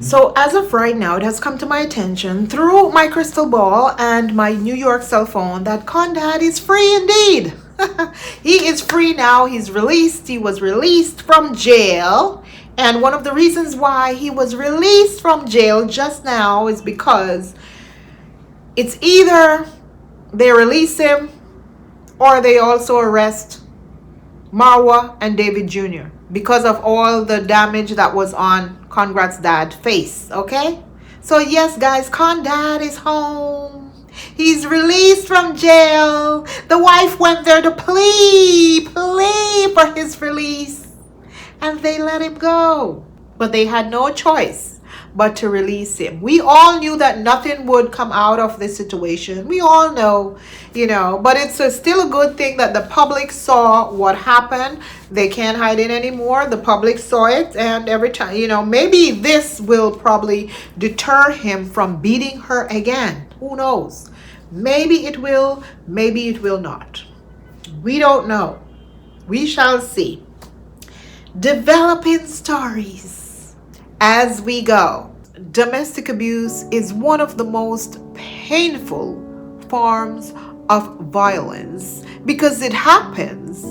So as of right now, it has come to my attention through my crystal ball and my New York cell phone that Condad is free indeed. He is free now. He's released. He was released from jail. And one of the reasons why he was released from jail just now is because it's either they release him or they also arrest Marwa and David Jr. because of all the damage that was on Conrad's dad's face. Okay? So yes, guys, Condad is home. He's released from jail. The wife went there to plead for his release. And they let him go. But they had no choice but to release him. We all knew that nothing would come out of this situation. We all know, but it's still a good thing that the public saw what happened. They can't hide it anymore. The public saw it, and every time, maybe this will probably deter him from beating her again. Who knows? Maybe it will, maybe it will not. We don't know. We shall see. Developing stories as we go. Domestic abuse is one of the most painful forms of violence because it happens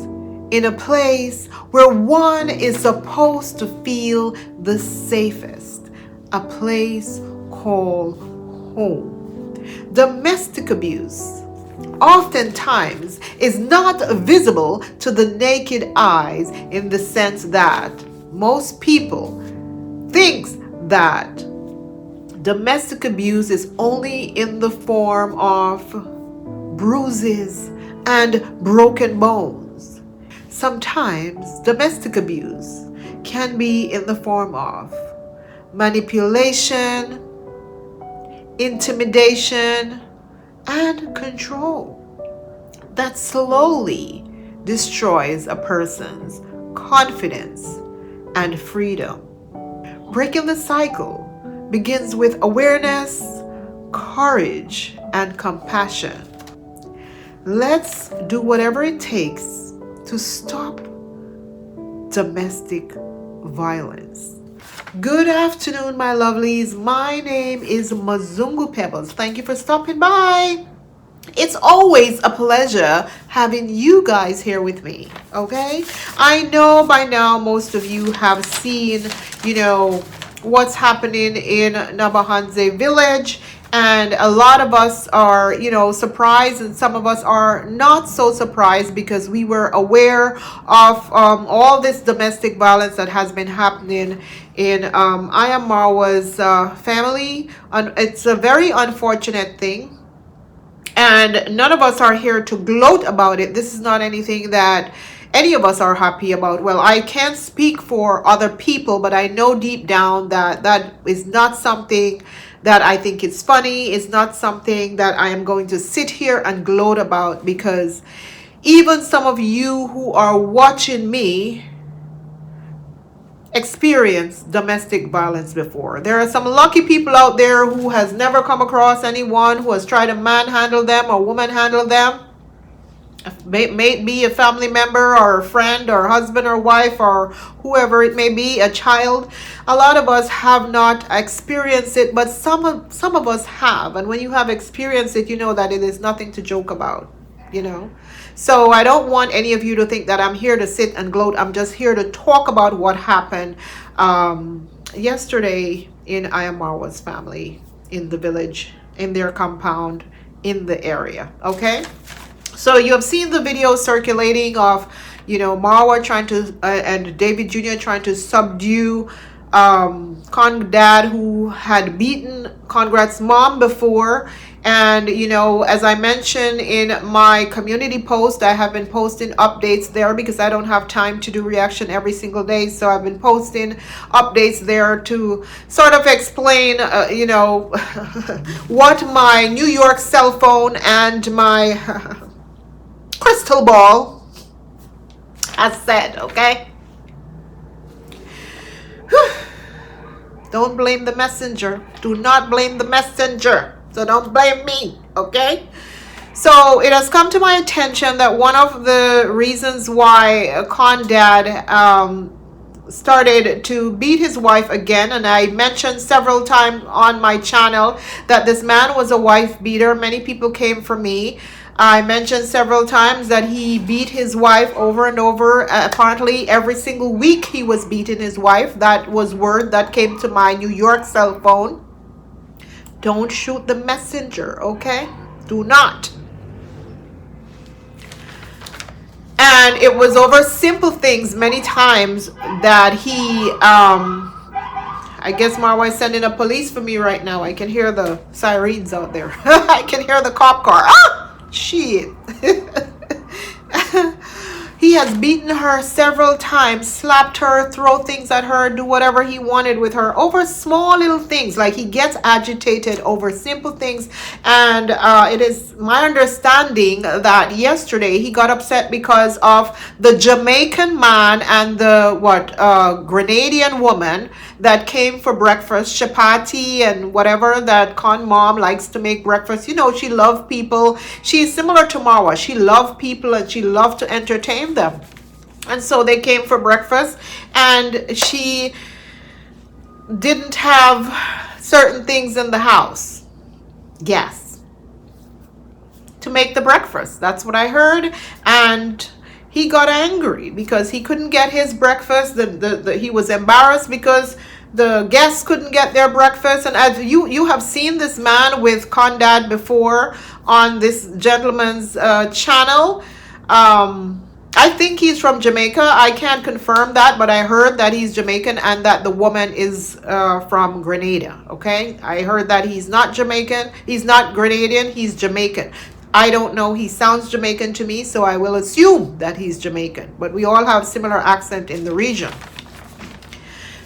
in a place where one is supposed to feel the safest, a place called home. Domestic abuse oftentimes is not visible to the naked eyes in the sense that most people think that domestic abuse is only in the form of bruises and broken bones. Sometimes domestic abuse can be in the form of manipulation, intimidation, and control that slowly destroys a person's confidence and freedom. Breaking the cycle begins with awareness, courage, and compassion. Let's do whatever it takes to stop domestic violence. Good afternoon, my lovelies. My name is Mazungu Pebbles. Thank you for stopping by. It's always a pleasure having you guys here with me, okay? I know by now most of you have seen, what's happening in Nabahanze village, and a lot of us are, surprised, and some of us are not so surprised because we were aware of all this domestic violence that has been happening in Marwa's family. And it's a very unfortunate thing. And none of us are here to gloat about it. This is not anything that any of us are happy about. Well, I can't speak for other people, but I know deep down that that is not something that I think is funny. It's not something that I am going to sit here and gloat about, because even some of you who are watching me experienced domestic violence before. There are some lucky people out there who has never come across anyone who has tried to manhandle them or woman handle them. May be a family member or a friend or husband or wife or whoever it may be, a child. A lot of us have not experienced it, but some of us have. And when you have experienced it, you know that it is nothing to joke about, So I don't want any of you to think that I'm here to sit and gloat. I'm just here to talk about what happened yesterday in Marwa's family, in the village, in their compound, in the area. Okay? So you have seen the video circulating of, Marwa trying to, and David Jr. trying to subdue Condad, who had beaten Conrad's mom before. And, as I mentioned in my community post, I have been posting updates there because I don't have time to do reaction every single day. So I've been posting updates there to sort of explain, what my New York cell phone and my crystal ball has said, okay? Don't blame the messenger. Do not blame the messenger. So don't blame me, okay? So it has come to my attention that one of the reasons why Condad started to beat his wife again. And I mentioned several times on my channel that this man was a wife beater. Many people came for me. I mentioned several times that he beat his wife over and over. Apparently every single week he was beating his wife. That was word that came to my New York cell phone. Don't shoot the messenger, okay? Do not. And it was over simple things many times that he, I guess Marwa is sending a police for me right now. I can hear the sirens out there. I can hear the cop car. Ah, shit. He has beaten her several times, slapped her, throw things at her, do whatever he wanted with her over small little things. Like, he gets agitated over simple things. And it is my understanding that yesterday he got upset because of the Jamaican man and the Grenadian woman that came for breakfast, chapati and whatever that Conmom likes to make breakfast. You know, she loved people. She's similar to Marwa. She loved people and she loved to entertain them. And so they came for breakfast, and she didn't have certain things in the house. Yes. To make the breakfast. That's what I heard. And he got angry because he couldn't get his breakfast. He was embarrassed because the guests couldn't get their breakfast. And as you have seen this man with Condad before on this gentleman's channel. I think he's from Jamaica. I can't confirm that, but I heard that he's Jamaican and that the woman is from Grenada. Okay, I heard that he's not Jamaican. He's not Grenadian. He's Jamaican. I don't know. He sounds Jamaican to me, so I will assume that he's Jamaican. But we all have similar accent in the region.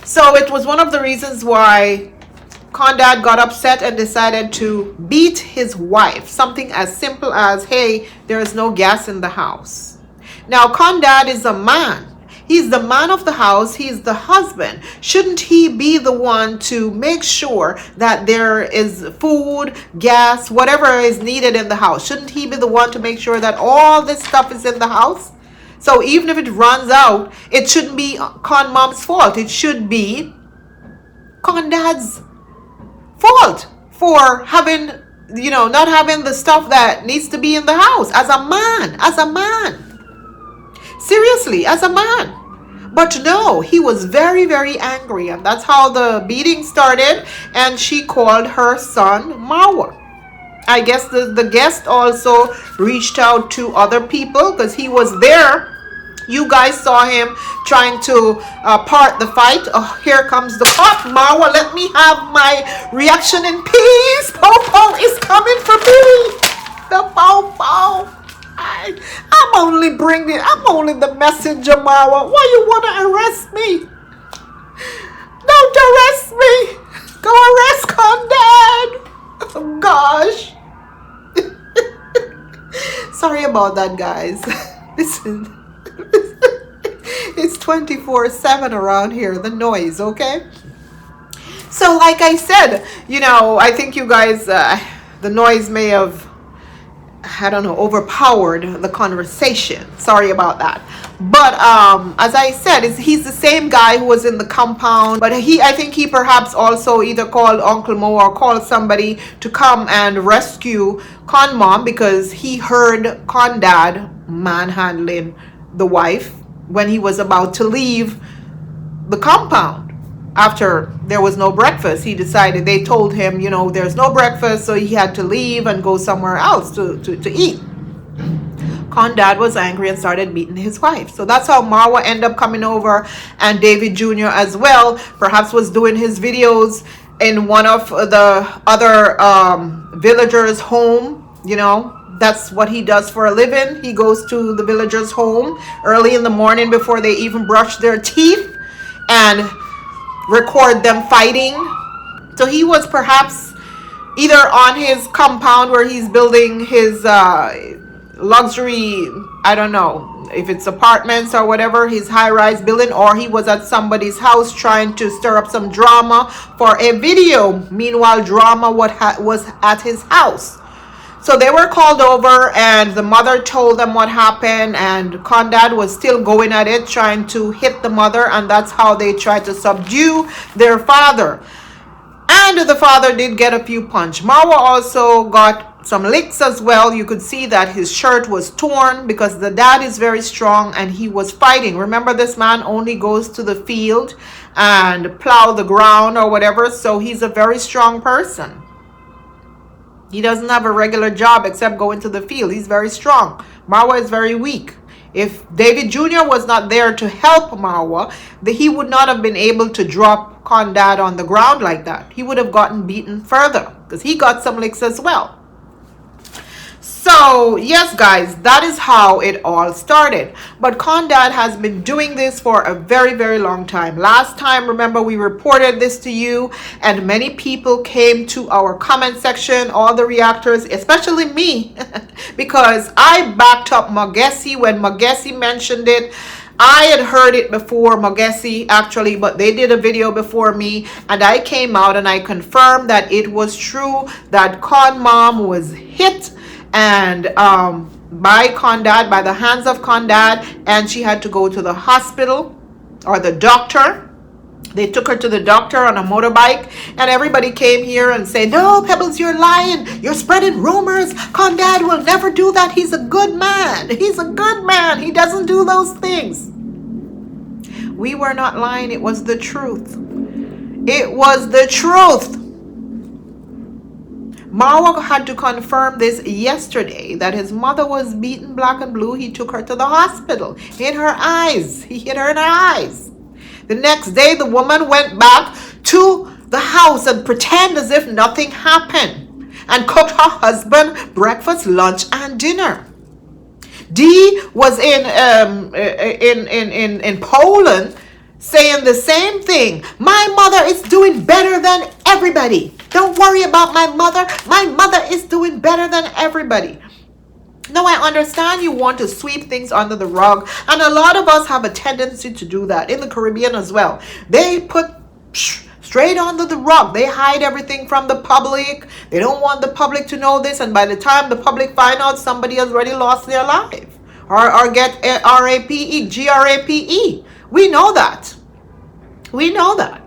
So it was one of the reasons why Condad got upset and decided to beat his wife. Something as simple as, hey, there is no gas in the house. Now, Condad is a man. He's the man of the house. He's the husband. Shouldn't he be the one to make sure that there is food, gas, whatever is needed in the house? Shouldn't he be the one to make sure that all this stuff is in the house? So even if it runs out, it shouldn't be Conmom's fault. It should be Condad's fault for having, not having the stuff that needs to be in the house as a man. Seriously, as a man. But no, he was very, very angry. And that's how the beating started. And she called her son Marwa. I guess the guest also reached out to other people because he was there. You guys saw him trying to part the fight. Oh, here comes the cop. Marwa, let me have my reaction in peace. Pow is coming for me. The pow. I'm only the messenger, Marwa. Why you want to arrest me? Don't arrest me. Go arrest Condad. Oh, gosh. Sorry about that, guys. Listen. It's 24/7 around here, the noise, okay? So like I said, I think you guys, the noise may have, I don't know, overpowered the conversation. Sorry about that. But as I said, he's the same guy who was in the compound. But I think he perhaps also either called Uncle Mo or called somebody to come and rescue Conmom because he heard Condad manhandling the wife when he was about to leave the compound. After there was no breakfast, they told him, there's no breakfast, so he had to leave and go somewhere else to eat. Condad was angry and started beating his wife. So that's how Marwa ended up coming over, and David Jr. as well, perhaps was doing his videos in one of the other villagers' home. That's what he does for a living. He goes to the villagers' home early in the morning before they even brush their teeth and record them fighting. So he was perhaps either on his compound where he's building his luxury, I don't know if it's apartments or whatever, his high-rise building, or he was at somebody's house trying to stir up some drama for a video. Meanwhile, drama was at his house. So they were called over and the mother told them what happened, and Condad was still going at it, trying to hit the mother, and that's how they tried to subdue their father. And the father did get a few punch. Marwa also got some licks as well. You could see that his shirt was torn because the dad is very strong and he was fighting. Remember, this man only goes to the field and plow the ground or whatever, so he's a very strong person. He doesn't have a regular job except going to the field. He's very strong. Marwa is very weak. If David Jr. was not there to help Marwa, he would not have been able to drop Condad on the ground like that. He would have gotten beaten further because he got some licks as well. So, yes, guys, that is how it all started. But Condad has been doing this for a very, very long time. Last time, remember, we reported this to you, and many people came to our comment section, all the reactors, especially me, because I backed up Magesi when Magesi mentioned it. I had heard it before Magesi, actually, but they did a video before me, and I came out and I confirmed that it was true that Conmom was hit and by Condad, by the hands of Condad, and she had to go to the hospital or the doctor. They took her to the doctor on a motorbike, and everybody came here and said, no, Pebbles, you're lying, you're spreading rumors. Condad will never do that. He's a good man. He's a good man. He doesn't do those things. We were not lying. It was the truth. It was the truth. Marwa had to confirm this yesterday, that his mother was beaten black and blue. He took her to the hospital. Hit her eyes. He hit her in her eyes. The next day, the woman went back to the house and pretended as if nothing happened and cooked her husband breakfast, lunch, and dinner. Dee was in Poland saying the same thing. My mother is doing better than everybody. Don't worry about my mother. My mother is doing better than everybody. Now, I understand you want to sweep things under the rug, and a lot of us have a tendency to do that in the Caribbean as well. They put straight under the rug. They hide everything from the public. They don't want the public to know this, and by the time the public find out, somebody has already lost their life or get RAPE, GRAPE. We know that. We know that.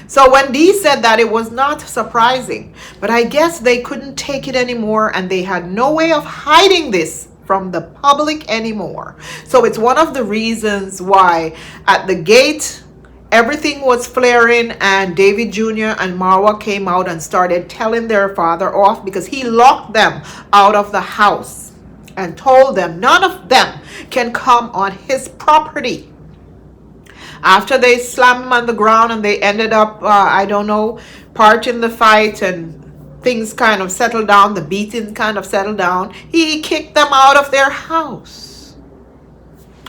So when Dee said that, it was not surprising. But I guess they couldn't take it anymore, and they had no way of hiding this from the public anymore. So it's one of the reasons why at the gate, everything was flaring, and David Jr. and Marwa came out and started telling their father off because he locked them out of the house and told them none of them can come on his property. After they slammed him on the ground and they ended up, I don't know, parting the fight and things kind of settled down, the beating kind of settled down, he kicked them out of their house.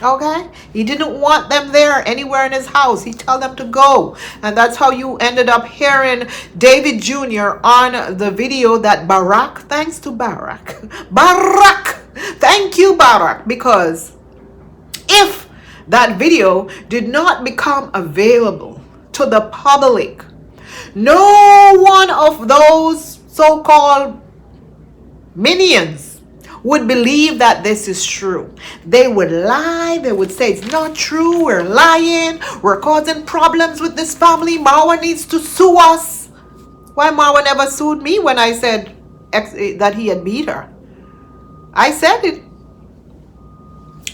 Okay? He didn't want them there anywhere in his house. He told them to go. And that's how you ended up hearing David Jr. on the video that Baraka, thanks to Baraka, thank you, Baraka, because if that video did not become available to the public, no one of those so-called minions would believe that this is true. They would lie. They would say it's not true. We're lying. We're causing problems with this family. Marwa needs to sue us. Why Marwa never sued me when I said that he had beat her? I said it.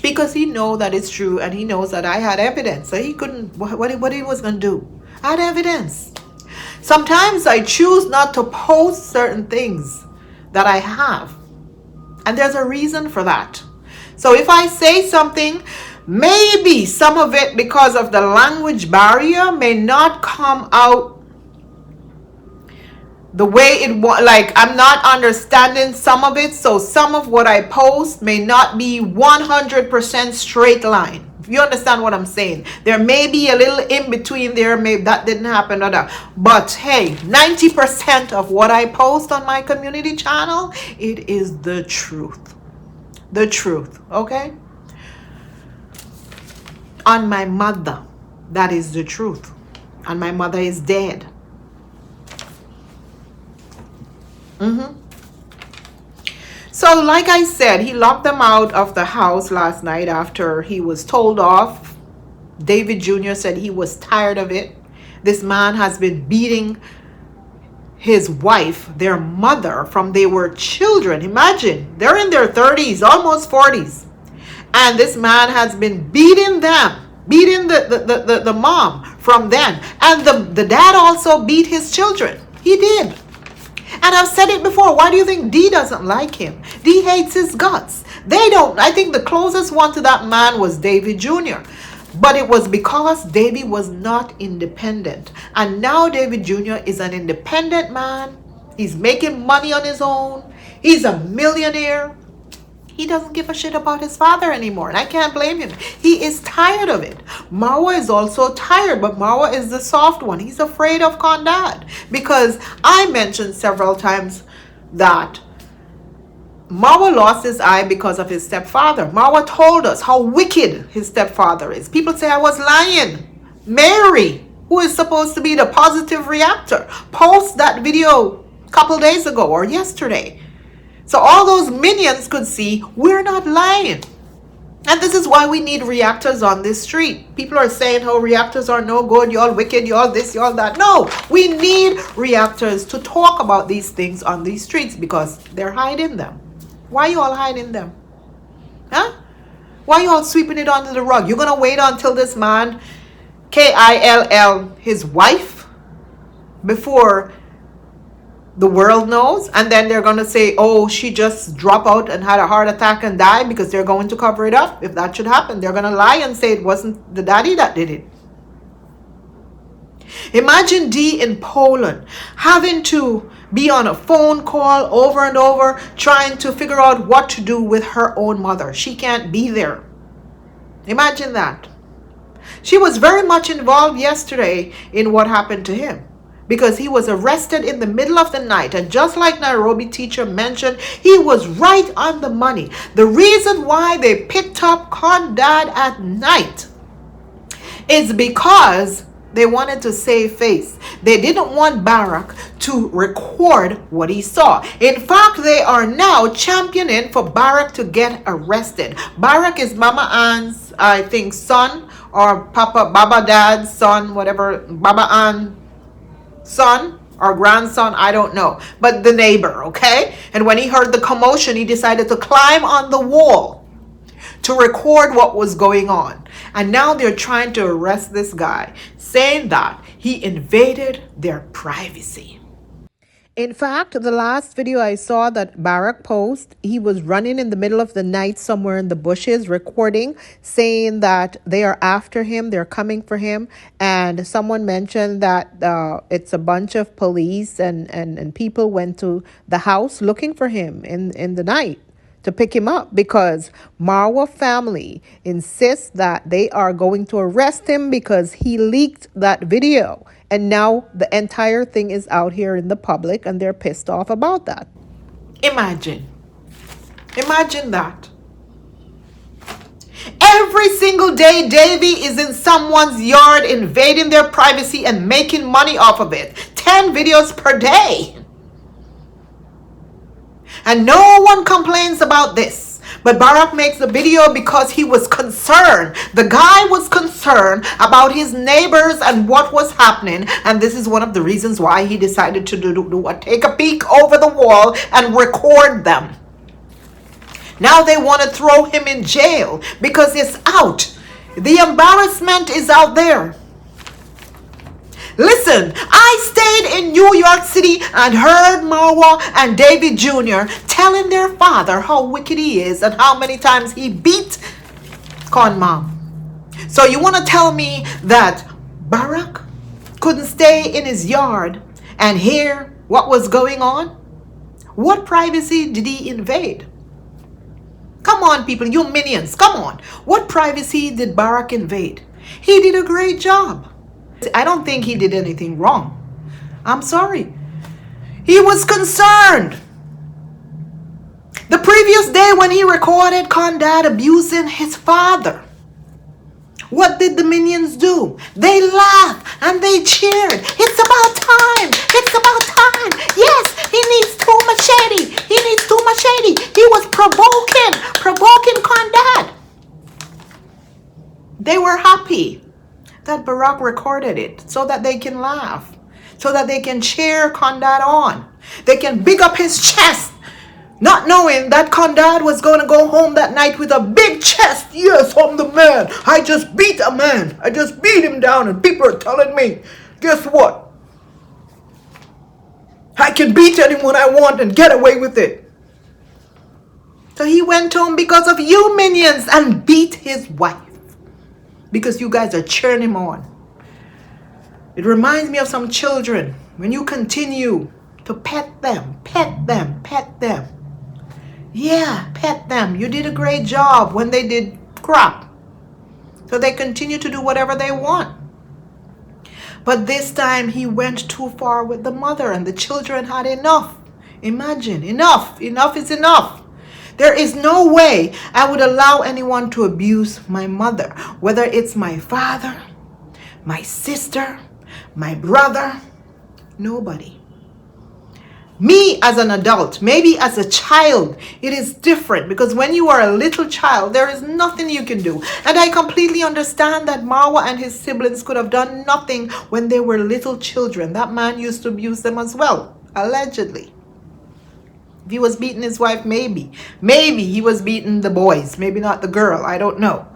Because he knows that it's true, and he knows that I had evidence. So he couldn't, what he was going to do? I had evidence. Sometimes I choose not to post certain things that I have. And there's a reason for that. So if I say something, maybe some of it, because of the language barrier, may not come out the way it was. Like, I'm not understanding some of it, so some of what I post may not be 100% straight line. You understand what I'm saying? There may be a little in between there, maybe that didn't happen or that. But hey, 90% of what I post on my community channel, it is the truth. The truth, okay? On my mother, that is the truth. And my mother is dead. So like I said, he locked them out of the house last night after he was told off. David Jr. said he was tired of it. This man has been beating his wife, their mother, from they were children. Imagine, they're in their 30s, almost 40s. And this man has been beating them, beating the mom from then. And the dad also beat his children. He did. And I've said it before. Why do you think Dee doesn't like him? Dee hates his guts. They don't. I think the closest one to that man was David Jr. But it was because David was not independent. And now David Jr. is an independent man. He's making money on his own. He's a millionaire. He doesn't give a shit about his father anymore. And I can't blame him. He is tired of it. Marwa is also tired. But Marwa is the soft one. He's afraid of Condad. Because I mentioned several times that Marwa lost his eye because of his stepfather. Marwa told us how wicked his stepfather is. People say I was lying. Mary, who is supposed to be the positive reactor, post that video a couple days ago or yesterday. So all those minions could see we're not lying. And this is why we need reactors on this street. People are saying how reactors are no good, y'all wicked, y'all this, y'all that. No, we need reactors to talk about these things on these streets because they're hiding them. Why you all hiding them? Huh? Why you all sweeping it under the rug? You're going to wait until this man, Kill his wife, before the world knows, and then they're going to say, oh, she just dropped out and had a heart attack and died because they're going to cover it up. If that should happen, they're going to lie and say it wasn't the daddy that did it. Imagine Dee in Poland having to be on a phone call over and over trying to figure out what to do with her own mother. She can't be there. Imagine that. She was very much involved yesterday in what happened to him, because he was arrested in the middle of the night. And just like Nairobi teacher mentioned, he was right on the money. The reason why they picked up Condad at night is because they wanted to save face. They didn't want Baraka to record what he saw. In fact, they are now championing for Baraka to get arrested. Baraka is Mama Ann's, I think, son, or Baba Dad's son, whatever, Baba Ann son or grandson, I don't know, but the neighbor, okay? And when he heard the commotion, he decided to climb on the wall to record what was going on. And now they're trying to arrest this guy, saying that he invaded their privacy. In fact, the last video I saw that Baraka post, he was running in the middle of the night somewhere in the bushes recording, saying that they are after him, they're coming for him. And someone mentioned that it's a bunch of police and people went to the house looking for him in the night to pick him up, because Marwa family insists that they are going to arrest him because he leaked that video. And now the entire thing is out here in the public and they're pissed off about that. Imagine that. Every single day, Davy is in someone's yard invading their privacy and making money off of it. 10 videos per day. And no one complains about this. But Baraka makes the video because he was concerned. The guy was concerned about his neighbors and what was happening. And this is one of the reasons why he decided to take a peek over the wall and record them. Now they want to throw him in jail because it's out. The embarrassment is out there. Listen, I stayed in New York City and heard Marwa and David Jr. telling their father how wicked he is and how many times he beat Conmom. So you want to tell me that Baraka couldn't stay in his yard and hear what was going on? What privacy did he invade? Come on, people, you minions, come on. What privacy did Baraka invade? He did a great job. I don't think he did anything wrong. I'm sorry. He was concerned. The previous day when he recorded Condad abusing his father, what did the minions do? They laughed and they cheered. It's about time. It's about time. Yes, he needs two machete. He needs two machete. He Barack recorded it so that they can laugh, so that they can cheer Condad on. They can big up his chest, not knowing that Condad was going to go home that night with a big chest. Yes, I'm the man. I just beat a man. I just beat him down, and people are telling me, guess what? I can beat anyone I want and get away with it. So he went home because of you minions and beat his wife. Because you guys are cheering him on. It reminds me of some children. When you continue to pet them, pet them, pet them. Yeah, pet them. You did a great job when they did crap. So they continue to do whatever they want. But this time he went too far with the mother, and the children had enough. Imagine, enough. Enough is enough. There is no way I would allow anyone to abuse my mother, whether it's my father, my sister, my brother, nobody. Me as an adult, maybe as a child, it is different, because when you are a little child, there is nothing you can do. And I completely understand that Marwa and his siblings could have done nothing when they were little children. That man used to abuse them as well, allegedly. If he was beating his wife, maybe he was beating the boys, maybe not the girl, I don't know.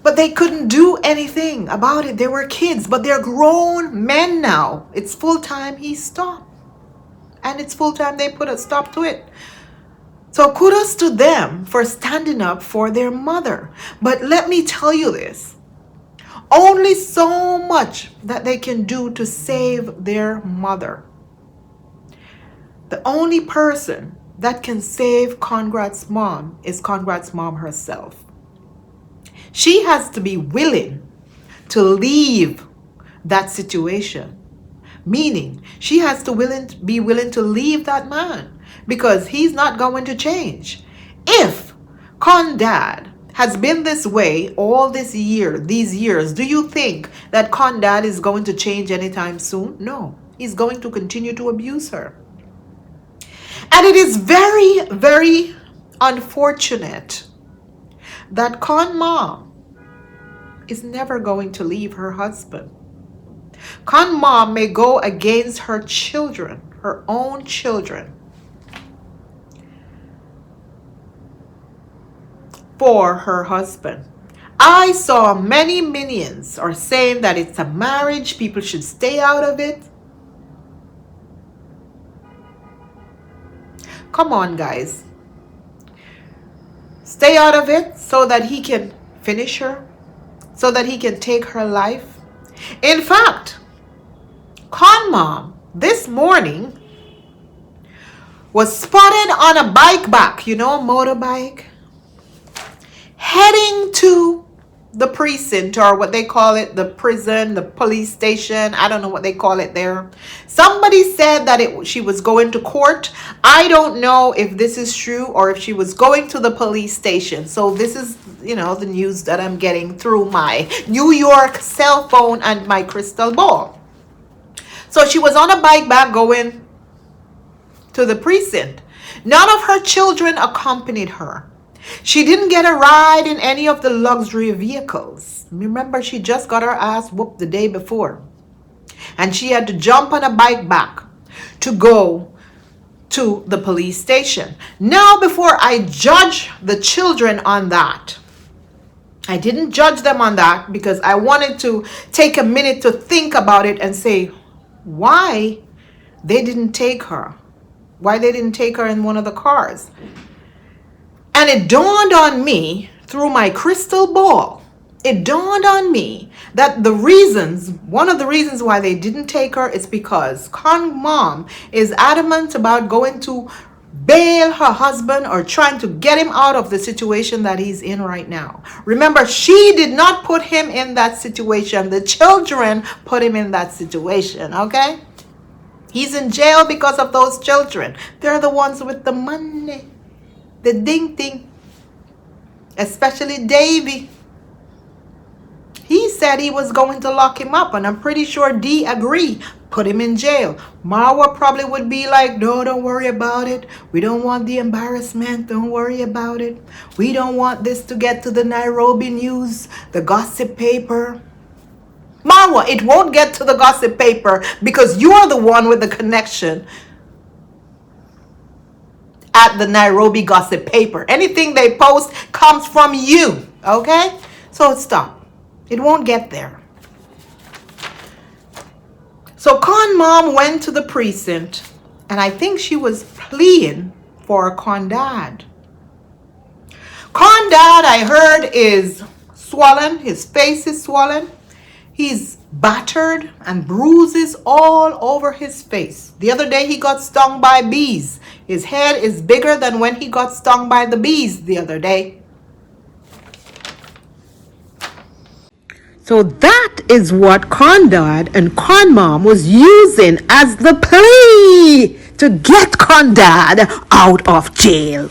But they couldn't do anything about it. They were kids, but they're grown men now. It's full time he stopped. And it's full time they put a stop to it. So kudos to them for standing up for their mother. But let me tell you this. Only so much that they can do to save their mother. The only person that can save Conrad's mom is Conrad's mom herself. She has to be willing to leave that situation. Meaning, she has to be willing to leave that man, because he's not going to change. If Condad has been this way all these years, do you think that Condad is going to change anytime soon? No, he's going to continue to abuse her. And it is very, very unfortunate that Conmom is never going to leave her husband. Conmom may go against her children, her own children, for her husband. I saw many minions are saying that it's a marriage, people should stay out of it. Come on, guys. Stay out of it so that he can finish her, so that he can take her life. In fact, Conmom this morning was spotted on a bike back, you know, a motorbike, heading to the precinct, or what they call it, the prison, the police station. I don't know what they call it there. Somebody said that she was going to court. I don't know if this is true or if she was going to the police station. So this is, you know, the news that I'm getting through my New York cell phone and my crystal ball. So she was on a bike back going to the precinct. None of her children accompanied her. She didn't get a ride in any of the luxury vehicles. Remember, she just got her ass whooped the day before. And she had to jump on a bike back to go to the police station. Now, before I judge the children on that, I didn't judge them on that because I wanted to take a minute to think about it and say why they didn't take her. Why they didn't take her in one of the cars. And it dawned on me through my crystal ball. It dawned on me that one of the reasons why they didn't take her is because Conmom is adamant about going to bail her husband or trying to get him out of the situation that he's in right now. Remember, she did not put him in that situation. The children put him in that situation, okay? He's in jail because of those children. They're the ones with the money. The ding. Especially Davy. He said he was going to lock him up, and I'm pretty sure Dee agreed. Put him in jail. Marwa probably would be like, no, don't worry about it. We don't want the embarrassment. Don't worry about it. We don't want this to get to the Nairobi news, the gossip paper. Marwa, it won't get to the gossip paper because you're the one with the connection at the Nairobi gossip paper. Anything they post comes from you, okay? So stop. It won't get there. So Conmom went to the precinct, and I think she was pleading for Condad. Condad, I heard, is swollen. His face is swollen. He's battered and bruises all over his face. The other day he got stung by bees. His head is bigger than when he got stung by the bees the other day. So that is what Condad and Conmom was using as the plea to get Condad out of jail.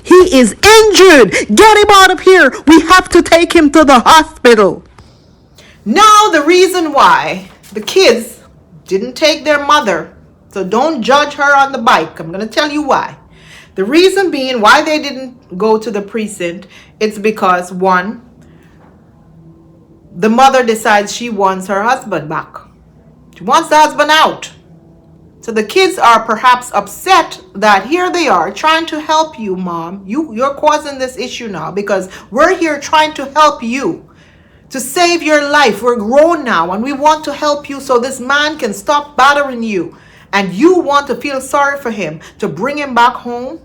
He is injured. Get him out of here. We have to take him to the hospital. Now the reason why the kids didn't take their mother, so don't judge her on the bike. I'm going to tell you why. The reason being why they didn't go to the precinct, it's because, one, the mother decides she wants her husband back. She wants the husband out. So the kids are perhaps upset that here they are trying to help you, Mom. You're causing this issue now because we're here trying to help you to save your life. We're grown now and we want to help you so this man can stop bothering you. And you want to feel sorry for him to bring him back home.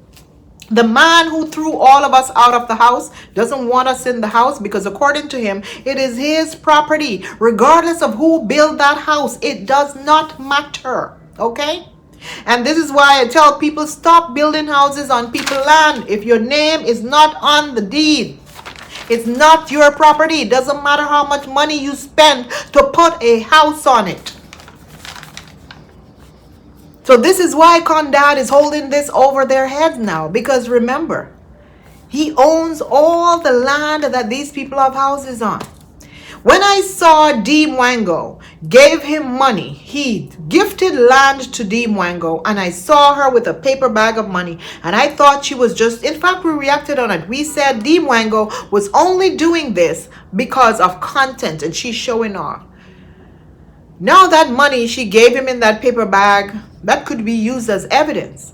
The man who threw all of us out of the house doesn't want us in the house because according to him, it is his property. Regardless of who built that house, it does not matter. Okay? And this is why I tell people, stop building houses on people's land. If your name is not on the deed, it's not your property. It doesn't matter how much money you spend to put a house on it. So this is why Condad is holding this over their heads now. Because remember, he owns all the land that these people have houses on. When I saw Dee Mwango gave him money, he gifted land to Dee Mwango, and I saw her with a paper bag of money, and I thought she was just, in fact, we reacted on it. We said Dee Mwango was only doing this because of content, and she's showing off. Now that money she gave him in that paper bag, that could be used as evidence.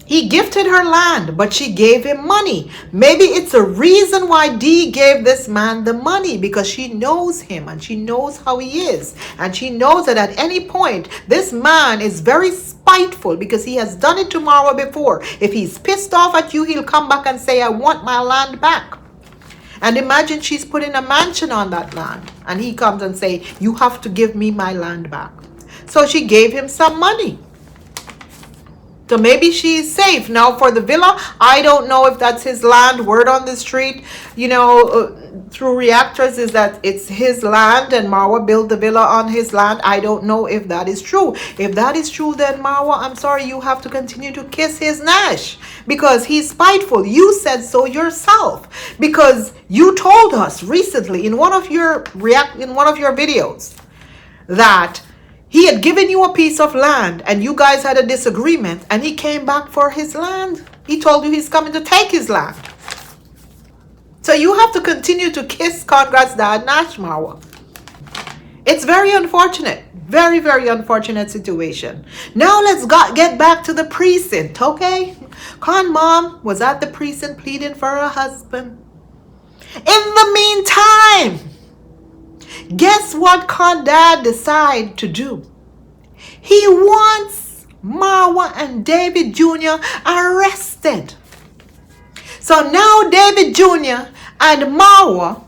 He gifted her land, but she gave him money. Maybe it's a reason why Dee gave this man the money, because she knows him and she knows how he is. And she knows that at any point, this man is very spiteful because he has done it to Marwa before. If he's pissed off at you, he'll come back and say, I want my land back. And imagine she's putting a mansion on that land. And he comes and say, you have to give me my land back. So she gave him some money. So maybe she's safe. Now for the villa, I don't know if that's his land. Word on the street, through reactors is that it's his land and Marwa built the villa on his land. I don't know if that is true. If that is true, then Marwa, I'm sorry, you have to continue to kiss his nash because he's spiteful. You said so yourself because you told us recently in one of your videos that he had given you a piece of land and you guys had a disagreement and he came back for his land. He told you he's coming to take his land. So you have to continue to kiss Conrad's dad, Nash, Marwa. It's very unfortunate. Very, very unfortunate situation. Now let's get back to the precinct, okay? Conmom was at the precinct pleading for her husband. In the meantime, guess what Condad decided to do? He wants Marwa and David Jr. arrested. So now David Jr. and Marwa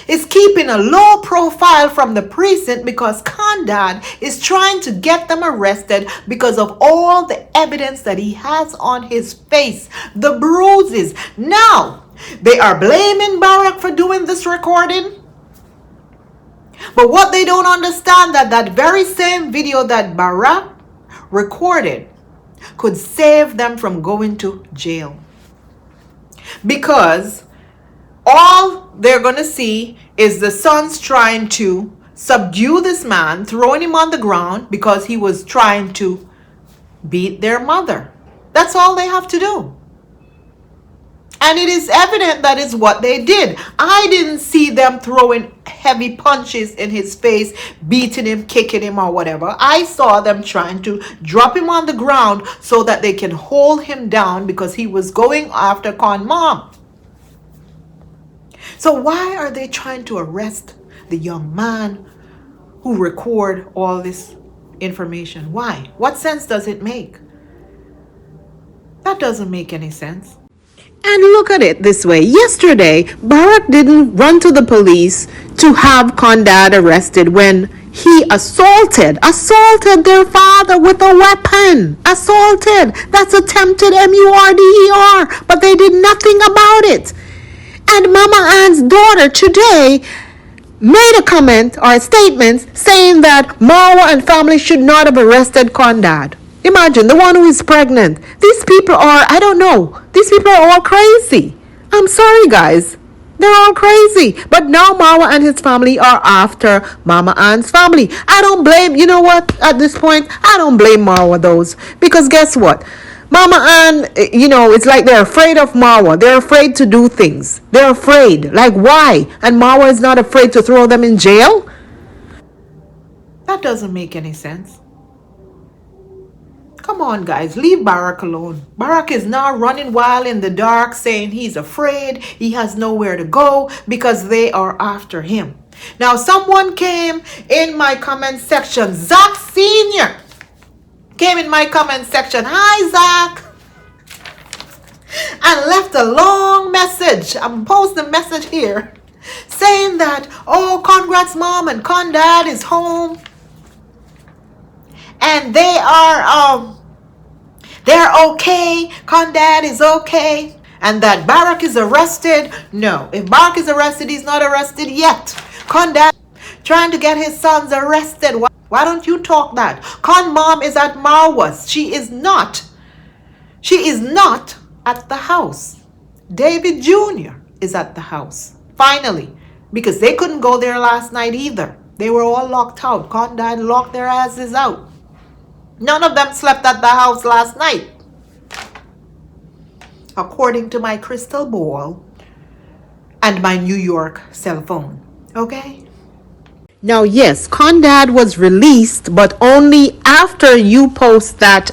is keeping a low profile from the precinct because Condad is trying to get them arrested because of all the evidence that he has on his face, the bruises. Now, they are blaming Baraka for doing this recording. But what they don't understand that very same video that Baraka recorded could save them from going to jail. Because all they're going to see is the sons trying to subdue this man, throwing him on the ground because he was trying to beat their mother. That's all they have to do. And it is evident that is what they did. I didn't see them throwing heavy punches in his face, beating him, kicking him, or whatever. I saw them trying to drop him on the ground so that they can hold him down because he was going after Conmom. So why are they trying to arrest the young man who record all this information? Why? What sense does it make? That doesn't make any sense. And look at it this way. Yesterday, Baraka didn't run to the police to have Condad arrested when he assaulted their father with a weapon. Assaulted. That's attempted murder. But they did nothing about it. And Mama Ann's daughter today made a comment or a statement saying that Marwa and family should not have arrested Condad. Imagine, the one who is pregnant. These people are, I don't know, these people are all crazy. I'm sorry, guys. They're all crazy. But now Marwa and his family are after Mama Ann's family. I don't blame, you know what, at this point, I don't blame Marwa those. Because guess what? Mama Ann, it's like they're afraid of Marwa. They're afraid to do things. They're afraid. Like, why? And Marwa is not afraid to throw them in jail? That doesn't make any sense. Come on, guys, leave Baraka alone. Baraka is now running wild in the dark, saying he's afraid, he has nowhere to go because they are after him. Now, someone came in my comment section, Zach Sr. came in my comment section, hi Zach, and left a long message. I'm posting a message here saying that, oh, congrats mom and Condad is home. And they're okay. Condad is okay. And that Baraka is arrested. No, if Baraka is arrested, he's not arrested yet. Condad trying to get his sons arrested. Why don't you talk that? Conmom is at Marwa's. She is not at the house. David Jr. is at the house. Finally. Because they couldn't go there last night either. They were all locked out. Condad locked their asses out. None of them slept at the house last night, according to my crystal ball and my New York cell phone. Okay? Now, yes, Condad was released, but only after you post that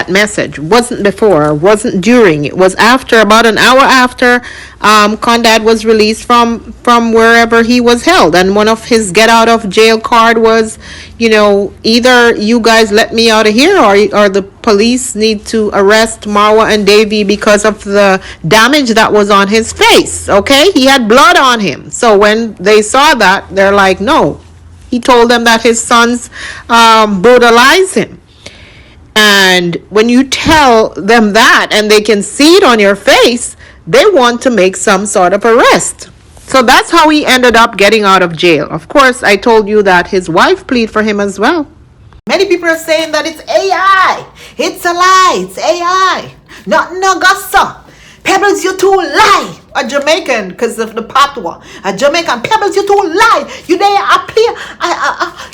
message. Wasn't before, wasn't during. It was after, about an hour after Condad was released from wherever he was held. And one of his get out of jail card was, either you guys let me out of here or the police need to arrest Marwa and Davy because of the damage that was on his face. Okay? He had blood on him. So when they saw that, they're like, no. He told them that his sons brutalize him. And when you tell them that and they can see it on your face, they want to make some sort of arrest. So that's how he ended up getting out of jail. Of course, I told you that his wife pleaded for him as well. Many people are saying that it's AI. It's a lie. It's AI. Nothing Augusta. Pebbles, you too lie. A Jamaican, because of the patois. A Jamaican, Pebbles, you too lie. You there appear.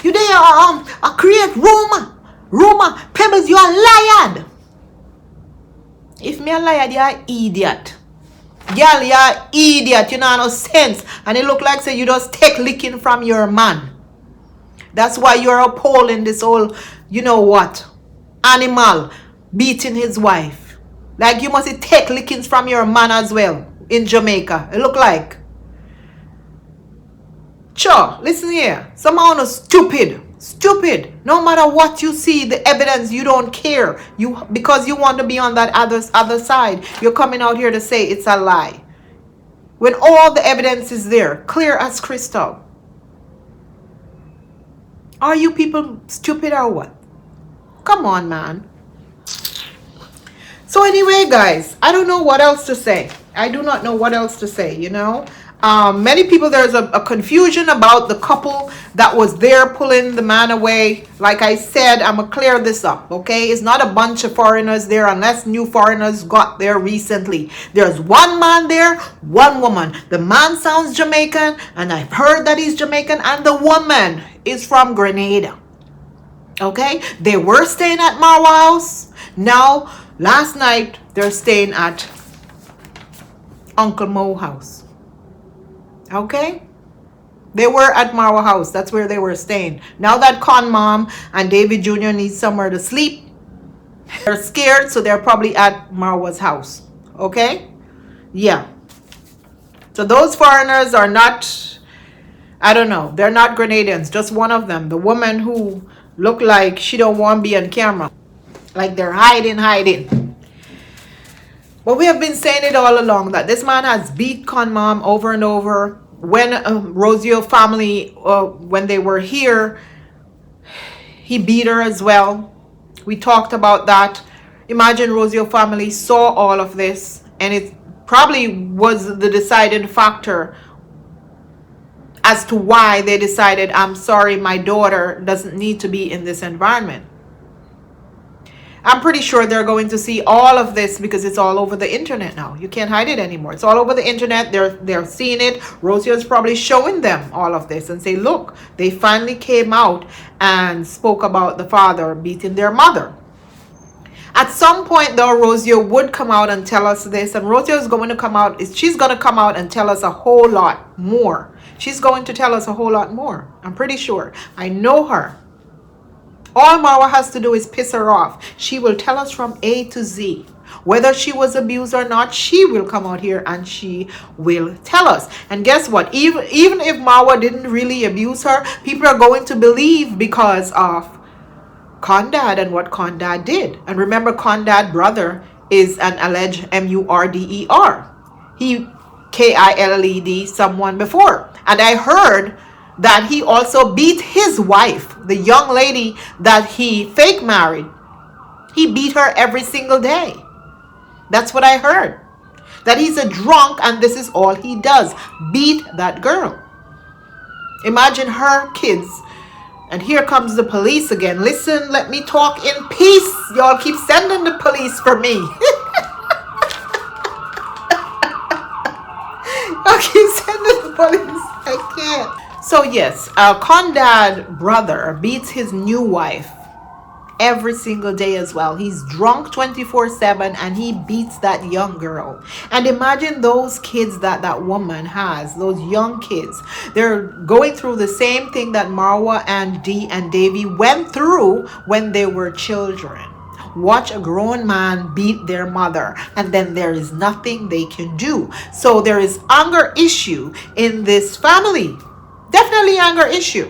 You there create rumor. Pebbles, you are liar. If me a liar, you are idiot. Girl, you are idiot. You know no sense. And it look like say you just take licking from your man. That's why you're upholding this whole, animal beating his wife. Like you must take lickings from your man as well in Jamaica. It look like. Sure, listen here. Someone is stupid. No matter what you see, the evidence, you don't care. Because you want to be on that other side. You're coming out here to say it's a lie. When all the evidence is there, clear as crystal. Are you people stupid or what? Come on, man. So anyway, guys, I don't know what else to say. I do not know what else to say, Many people, there's a confusion about the couple that was there pulling the man away. Like I said, I'm going to clear this up, okay? It's not a bunch of foreigners there unless new foreigners got there recently. There's one man there, one woman. The man sounds Jamaican, and I've heard that he's Jamaican, and the woman is from Grenada. Okay? They were staying at Marwa house. Now, last night, they're staying at Uncle Mo house. Okay? They were at Marwa house. That's where they were staying. Now that Conmom and David Jr. need somewhere to sleep, they're scared, so they're probably at Marwa's house. Okay? Yeah. So those foreigners are not, I don't know, they're not Grenadians. Just one of them. The woman who looked like she don't want to be on camera. Like they're hiding. But we have been saying it all along that this man has beat Conmom over and over. When Rosio family, when they were here, he beat her as well. We talked about that. Imagine Rosio family saw all of this, and it probably was the deciding factor as to why they decided, I'm sorry, my daughter doesn't need to be in this environment. I'm pretty sure they're going to see all of this because it's all over the internet now. You can't hide it anymore. It's all over the internet. They're seeing it. Rosie is probably showing them all of this and say, look, they finally came out and spoke about the father beating their mother. At some point, though, Rosio would come out and tell us this, and Rosio is going to come out. She's going to come out and tell us a whole lot more. She's going to tell us a whole lot more. I'm pretty sure. I know her. All Marwa has to do is piss her off. She will tell us from A to Z. Whether she was abused or not, she will come out here and she will tell us. And guess what? Even if Marwa didn't really abuse her, people are going to believe because of Condad and what Condad did. And remember, Condad brother is an alleged murder. He killed someone before. And I heard that he also beat his wife, the young lady that he fake married. He beat her every single day. That's what I heard. That he's a drunk and this is all he does. Beat that girl. Imagine her kids. And here comes the police again. Listen, let me talk in peace. Y'all keep sending the police for me. Y'all keep sending the police. I can't. So yes, Condad brother beats his new wife every single day as well. He's drunk 24/7 and he beats that young girl. And imagine those kids that woman has, those young kids. They're going through the same thing that Marwa and Dee and Davy went through when they were children. Watch a grown man beat their mother and then there is nothing they can do. So there is anger issue in this family. Definitely anger issue.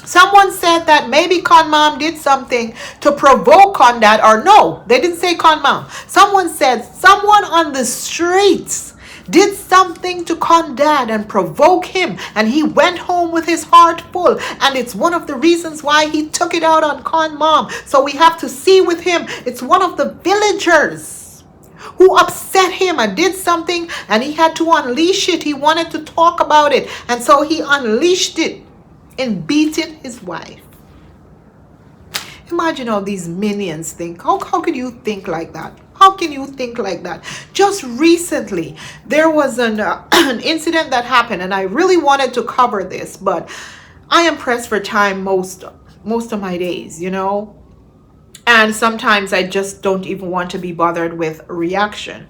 Someone said that maybe Conmom did something to provoke Condad, or no, they didn't say Conmom. Someone said someone on the streets did something to Condad and provoke him, and he went home with his heart full, and it's one of the reasons why he took it out on Conmom. So we have to see with him, it's one of the villagers who upset him and did something, and he had to unleash it. He wanted to talk about it, and so he unleashed it in beating his wife. Imagine how these minions think. How could you think like that? How can you think like that? Just recently, there was an incident that happened, and I really wanted to cover this, but I am pressed for time most of my days, you know? And sometimes I just don't even want to be bothered with reaction.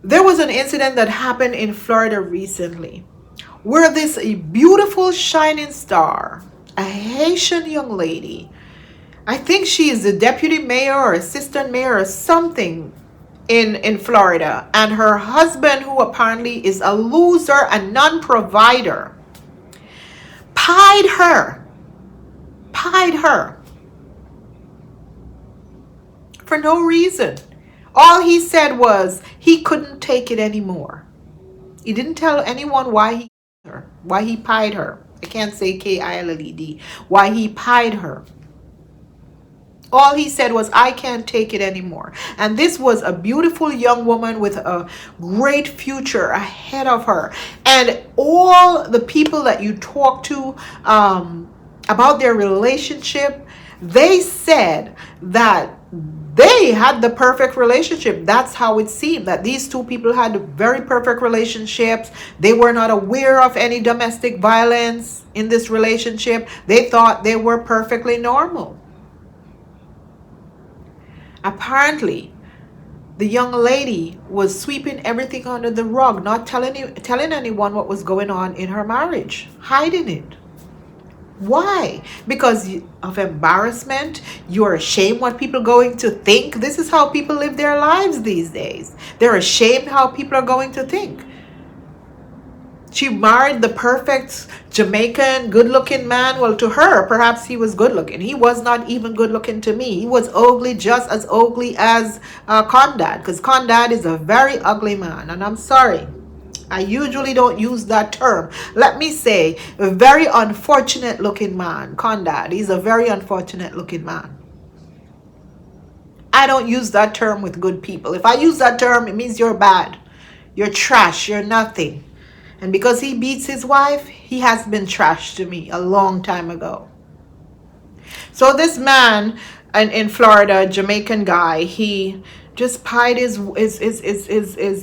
There was an incident that happened in Florida recently where this beautiful shining star, a Haitian young lady, I think she is the deputy mayor or assistant mayor or something in Florida, and her husband, who apparently is a loser and non-provider, pied her for no reason. All he said was he couldn't take it anymore. He didn't tell anyone why he pied her. I can't say Killed. Why he pied her. All he said was, I can't take it anymore. And this was a beautiful young woman with a great future ahead of her. And all the people that you talk to about their relationship, they said that they had the perfect relationship. That's how it seemed, that these two people had very perfect relationships. They were not aware of any domestic violence in this relationship. They thought they were perfectly normal. Apparently, The young lady was sweeping everything under the rug, not telling anyone what was going on in her marriage, hiding it. Why? Because of embarrassment? You're ashamed what people are going to think? This is how people live their lives these days. They're ashamed how people are going to think. She married the perfect Jamaican, good-looking man. Well, to her, perhaps he was good-looking. He was not even good-looking to me. He was ugly, just as ugly as Condad, because Condad is a very ugly man, and I'm sorry. I usually don't use that term. Let me say, a very unfortunate looking man. Condad, he's a very unfortunate looking man. I don't use that term with good people. If I use that term, it means you're bad. You're trash. You're nothing. And because he beats his wife, he has been trash to me a long time ago. So this man in Florida, Jamaican guy, he just pied his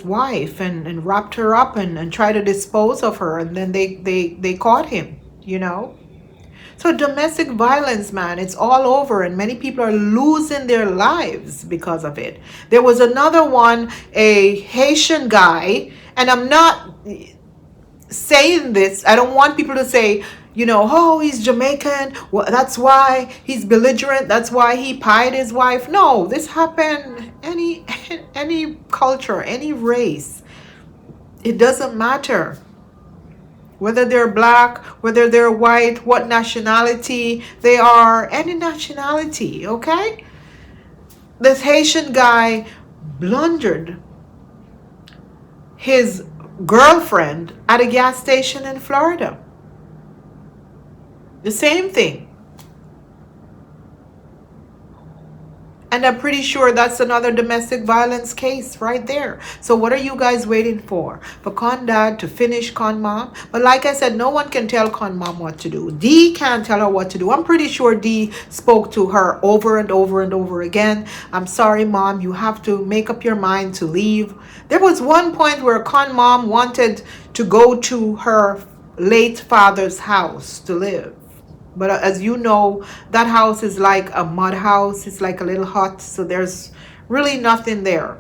wife and wrapped her up and tried to dispose of her, and then they caught him, you know. So domestic violence, man, it's all over, and many people are losing their lives because of it. There was another one, a Haitian guy, and I'm not saying this, I don't want people to say, you know, oh, he's Jamaican, well, that's why he's belligerent, that's why he pied his wife. No, this happened any culture, any race. It doesn't matter whether they're black, whether they're white, what nationality they are, any nationality, okay? This Haitian guy blundered his girlfriend at a gas station in Florida. The same thing. And I'm pretty sure that's another domestic violence case right there. So what are you guys waiting for? For Condad to finish Conmom? But like I said, no one can tell Conmom what to do. Dee can't tell her what to do. I'm pretty sure Dee spoke to her over and over and over again. I'm sorry, Mom, you have to make up your mind to leave. There was one point where Conmom wanted to go to her late father's house to live. But as you know, that house is like a mud house. It's like a little hut. So there's really nothing there.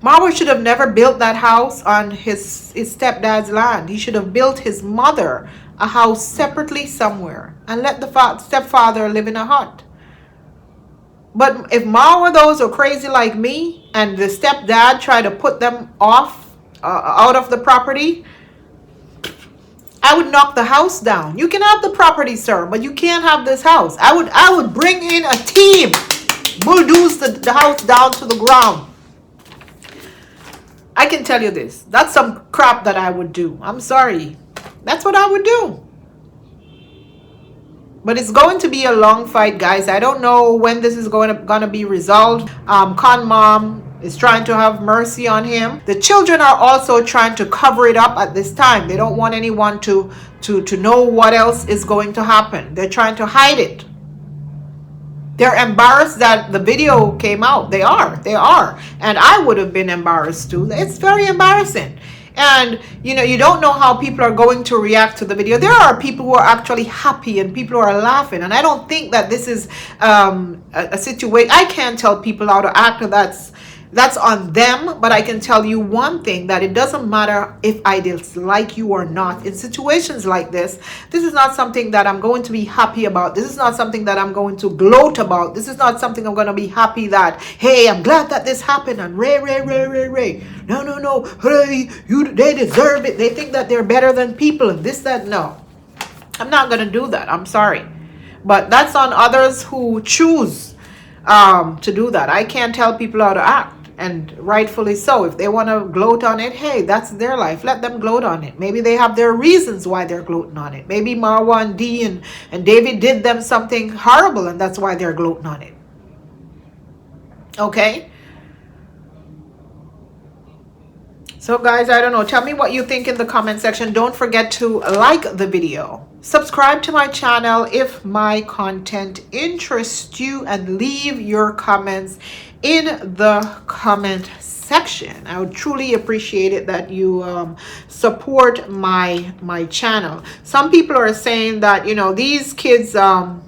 Marwa should have never built that house on his stepdad's land. He should have built his mother a house separately somewhere and let the stepfather live in a hut. But if Marwa those are crazy like me and the stepdad try to put them off out of the property, I would knock the house down. You can have the property, sir, but you can't have this house. I would bring in a team, bulldoze the house down to the ground. I can tell you this. That's some crap that I would do. I'm sorry. That's what I would do. But it's going to be a long fight, guys. I don't know when this is going to be resolved. Conmom is trying to have mercy on him. The children are also trying to cover it up at this time. They don't want anyone to know what else is going to happen. They're trying to hide it. They're embarrassed that the video came out. They are. And I would have been embarrassed too. It's very embarrassing. And, you know, you don't know how people are going to react to the video. There are people who are actually happy and people who are laughing. And I don't think that this is a situation. I can't tell people how to act. That's on them. But I can tell you one thing, that it doesn't matter if I dislike you or not. In situations like this is not something that I'm going to be happy about. This is not something that I'm going to gloat about. This is not something I'm going to be happy that, hey, I'm glad that this happened and ray. No. Hey, they deserve it. They think that they're better than people and this, that. No, I'm not going to do that. I'm sorry. But that's on others who choose to do that. I can't tell people how to act. And rightfully so. If they want to gloat on it, hey, that's their life. Let them gloat on it. Maybe they have their reasons why they're gloating on it. Maybe Marwa and Dee and David did them something horrible and that's why they're gloating on it. Okay? So guys, I don't know. Tell me what you think in the comment section. Don't forget to like the video. Subscribe to my channel if my content interests you, and leave your comments in the comment section. I would truly appreciate it that you support my channel. Some people are saying that, you know, these kids brag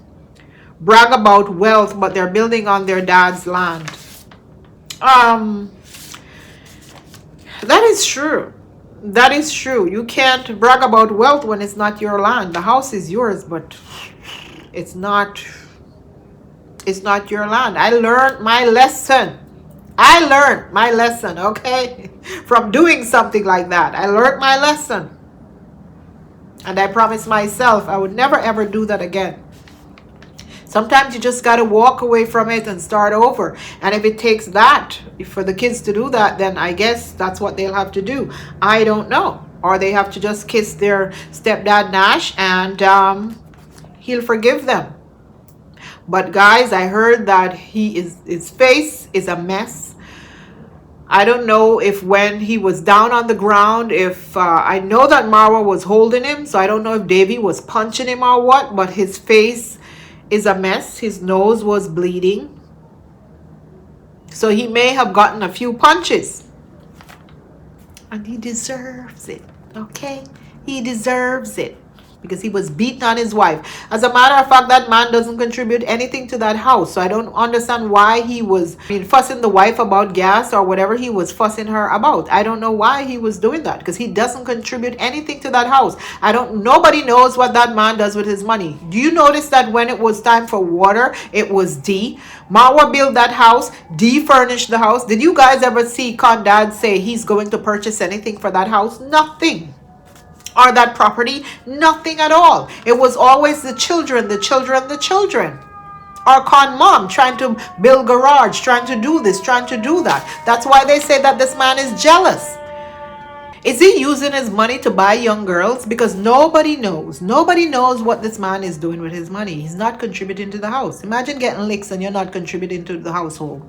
about wealth, but they're building on their dad's land. Um, that is true. That is true. You can't brag about wealth when it's not your land. The house is yours, but it's not your land. I learned my lesson. I learned my lesson, okay? From doing something like that. I learned my lesson. And I promised myself I would never ever do that again. Sometimes you just got to walk away from it and start over. And if it takes that for the kids to do that, then I guess that's what they'll have to do. I don't know. Or they have to just kiss their stepdad Nash and he'll forgive them. But guys, I heard that his face is a mess. I don't know if when he was down on the ground, if I know that Marwa was holding him, so I don't know if Davy was punching him or what, but his face is a mess. His nose was bleeding. So he may have gotten a few punches. And he deserves it, okay? He deserves it. Because he was beating on his wife. As a matter of fact, that man doesn't contribute anything to that house. So I don't understand why he was fussing the wife about gas or whatever he was fussing her about. I don't know why he was doing that. Because he doesn't contribute anything to that house. Nobody knows what that man does with his money. Do you notice that when it was time for water, it was Dee? Marwa built that house. Dee furnished the house. Did you guys ever see Condad say he's going to purchase anything for that house? Nothing. Or that property, nothing at all. It was always the children. Or Conmom trying to build garage, trying to do this, trying to do that. That's why they say that this man is jealous. Is he using his money to buy young girls? Because nobody knows. Nobody knows what this man is doing with his money. He's not contributing to the house. Imagine getting licks and you're not contributing to the household.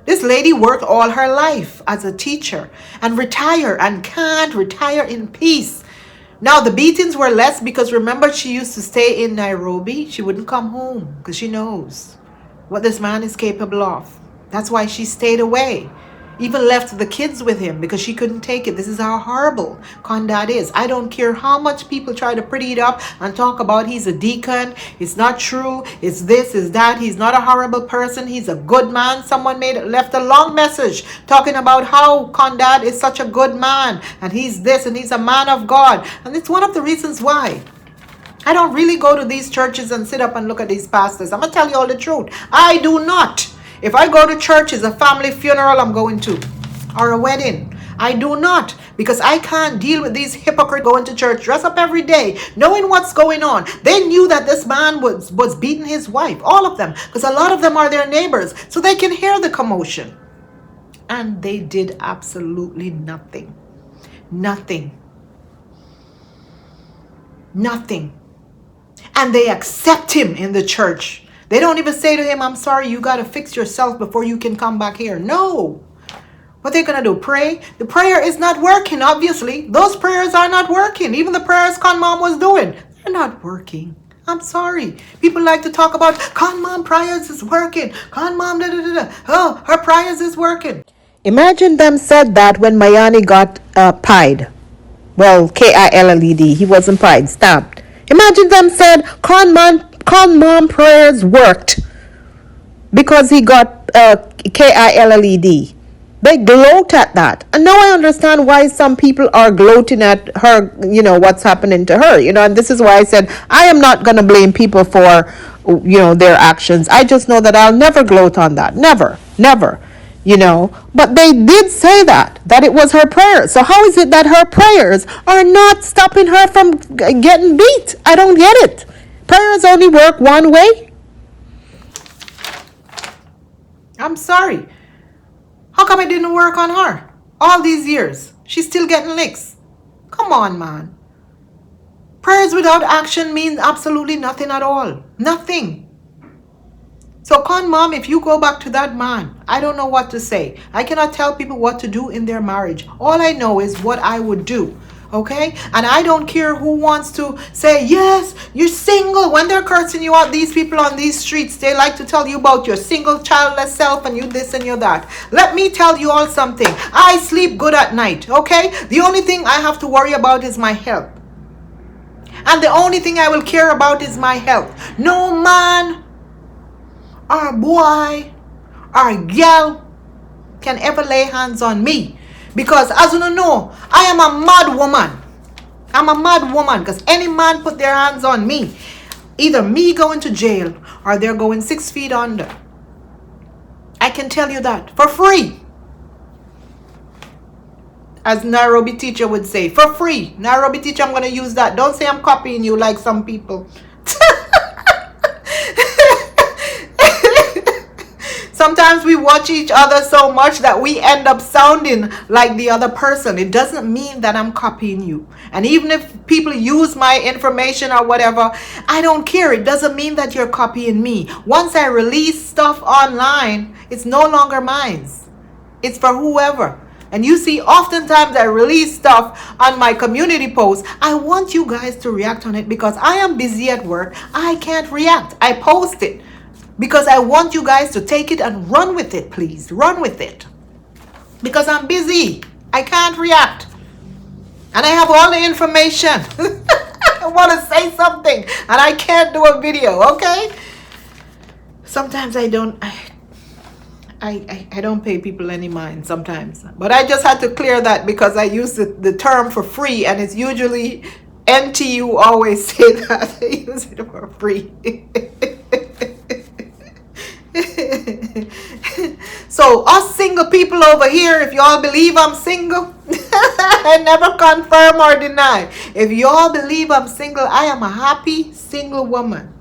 This lady worked all her life as a teacher and retire and can't retire in peace. Now, the beatings were less because remember she used to stay in Nairobi. She wouldn't come home because she knows what this man is capable of. That's why she stayed away. Even left the kids with him because she couldn't take it. This is how horrible Condad is. I don't care how much people try to pretty it up and talk about he's a deacon. It's not true. It's this, it's that. He's not a horrible person. He's a good man. Someone left a long message talking about how Condad is such a good man. And he's this and he's a man of God. And it's one of the reasons why I don't really go to these churches and sit up and look at these pastors. I'm going to tell you all the truth. I do not. If I go to church, it's a family funeral I'm going to, or a wedding. I do not, because I can't deal with these hypocrites going to church, dress up every day, knowing what's going on. They knew that this man was beating his wife, all of them, because a lot of them are their neighbors, so they can hear the commotion. And they did absolutely nothing. Nothing. Nothing. And they accept him in the church. They don't even say to him, I'm sorry, you got to fix yourself before you can come back here. No. What they're going to do? Pray? The prayer is not working, obviously. Those prayers are not working. Even the prayers Conmom was doing, they're not working. I'm sorry. People like to talk about Conmom prayers is working. Conmom, oh, her prayers is working. Imagine them said that when Mayani got pied. Well, Killed. He wasn't pied, stabbed. Imagine them said Conmom prayers worked because he got Killed. They gloat at that. And now I understand why some people are gloating at her, what's happening to her, and this is why I said I am not going to blame people for, their actions. I just know that I'll never gloat on that. Never. But they did say that it was her prayers. So how is it that her prayers are not stopping her from getting beat? I don't get it. Prayers only work one way. I'm sorry. How come it didn't work on her? All these years. She's still getting licks. Come on, man. Prayers without action means absolutely nothing at all. Nothing. So, Conmom, if you go back to that man, I don't know what to say. I cannot tell people what to do in their marriage. All I know is what I would do. Okay? And I don't care who wants to say, yes, you're single. When they're cursing you out, these people on these streets, they like to tell you about your single, childless self and you this and you that. Let me tell you all something. I sleep good at night. Okay? The only thing I have to worry about is my health. And the only thing I will care about is my health. No man, or boy, or girl can ever lay hands on me. Because as you know, I am a mad woman. I'm a mad woman because any man put their hands on me, either me going to jail or they're going 6 feet under. I can tell you that for free. As Nairobi teacher would say, for free. Nairobi teacher, I'm going to use that. Don't say I'm copying you like some people. Sometimes we watch each other so much that we end up sounding like the other person. It doesn't mean that I'm copying you. And even if people use my information or whatever, I don't care. It doesn't mean that you're copying me. Once I release stuff online, it's no longer mine. It's for whoever. And you see, oftentimes I release stuff on my community posts. I want you guys to react on it because I am busy at work. I can't react. I post it because I want you guys to take it and run with it, please. Run with it. Because I'm busy. I can't react. And I have all the information. I want to say something and I can't do a video, okay? Sometimes I don't pay people any mind sometimes. But I just had to clear that because I use the term for free, and it's usually NTU always say that. They use it for free. So us single people over here, if y'all believe I'm single, I never confirm or deny. If y'all believe I'm single, I am a happy single woman.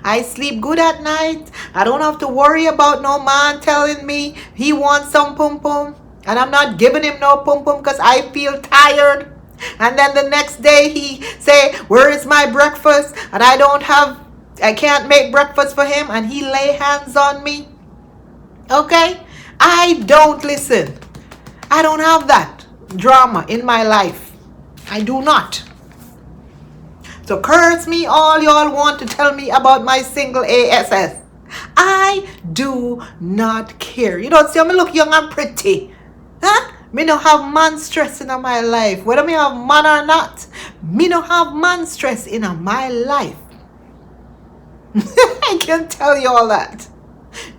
I sleep good at night. I don't have to worry about no man telling me he wants some pum pum, and I'm not giving him no pum pum because I feel tired. And then the next day he say, where is my breakfast? And I can't make breakfast for him, and he lay hands on me. Okay? I don't listen. I don't have that drama in my life. I do not. So curse me all y'all want to tell me about my single ASS. I do not care. You don't see me look young and pretty. Huh? Me don't have man stress in my life. Whether me have man or not, me don't have man stress in my life. I can tell you all that.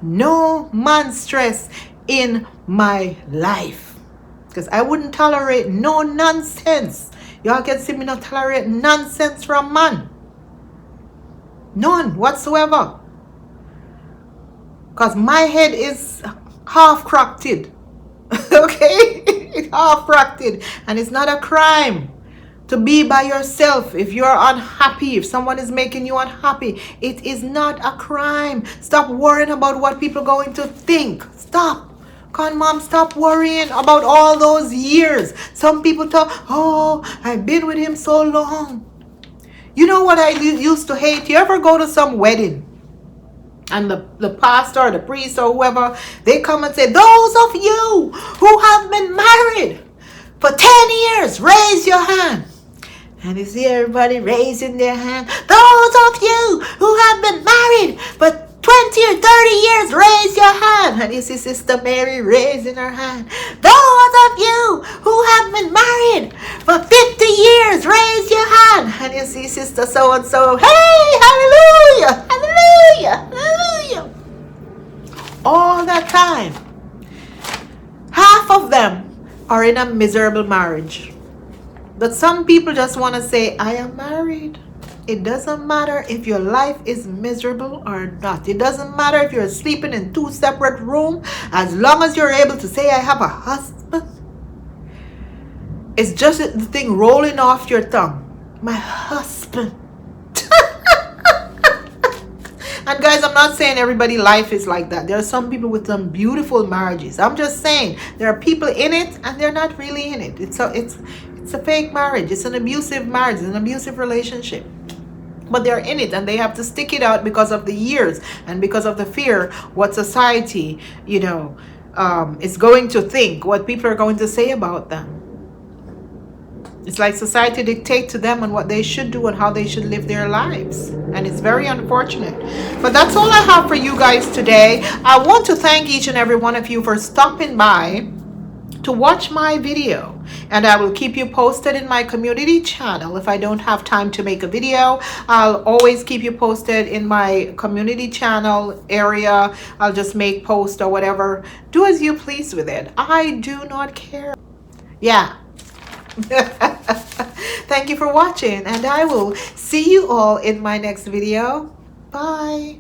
No man stress in my life. Because I wouldn't tolerate no nonsense. Y'all can see me not tolerate nonsense from man. None whatsoever. Because my head is half cracked. Okay? It's half cracked. And it's not a crime to be by yourself. If you're unhappy, if someone is making you unhappy, it is not a crime. Stop worrying about what people are going to think. Stop. Conmom, stop worrying about all those years. Some people talk, oh, I've been with him so long. You know what I used to hate? You ever go to some wedding and the pastor or the priest or whoever, they come and say, those of you who have been married for 10 years, raise your hand. And you see everybody raising their hand. Those of you who have been married for 20 or 30 years, raise your hand. And you see Sister Mary raising her hand. Those of you who have been married for 50 years, raise your hand. And you see Sister so-and-so, hey, hallelujah, hallelujah, hallelujah. All that time, half of them are in a miserable marriage. But some people just want to say, I am married. It doesn't matter if your life is miserable or not. It doesn't matter if you're sleeping in 2 separate rooms. As long as you're able to say, I have a husband. It's just the thing rolling off your tongue. My husband. And guys, I'm not saying everybody's life is like that. There are some people with some beautiful marriages. I'm just saying there are people in it and they're not really in it. It's a fake marriage. It's an abusive marriage. It's an abusive relationship. But they're in it and they have to stick it out because of the years and because of the fear what society, is going to think, what people are going to say about them. It's like society dictates to them on what they should do and how they should live their lives. And it's very unfortunate. But that's all I have for you guys today. I want to thank each and every one of you for stopping by to watch my video, and I will keep you posted in my community channel. If I don't have time to make a video, I'll always keep you posted in my community channel area. I'll just make post or whatever. Do as you please with it. I do not care. Yeah. Thank you for watching, and I will see you all in my next video. Bye.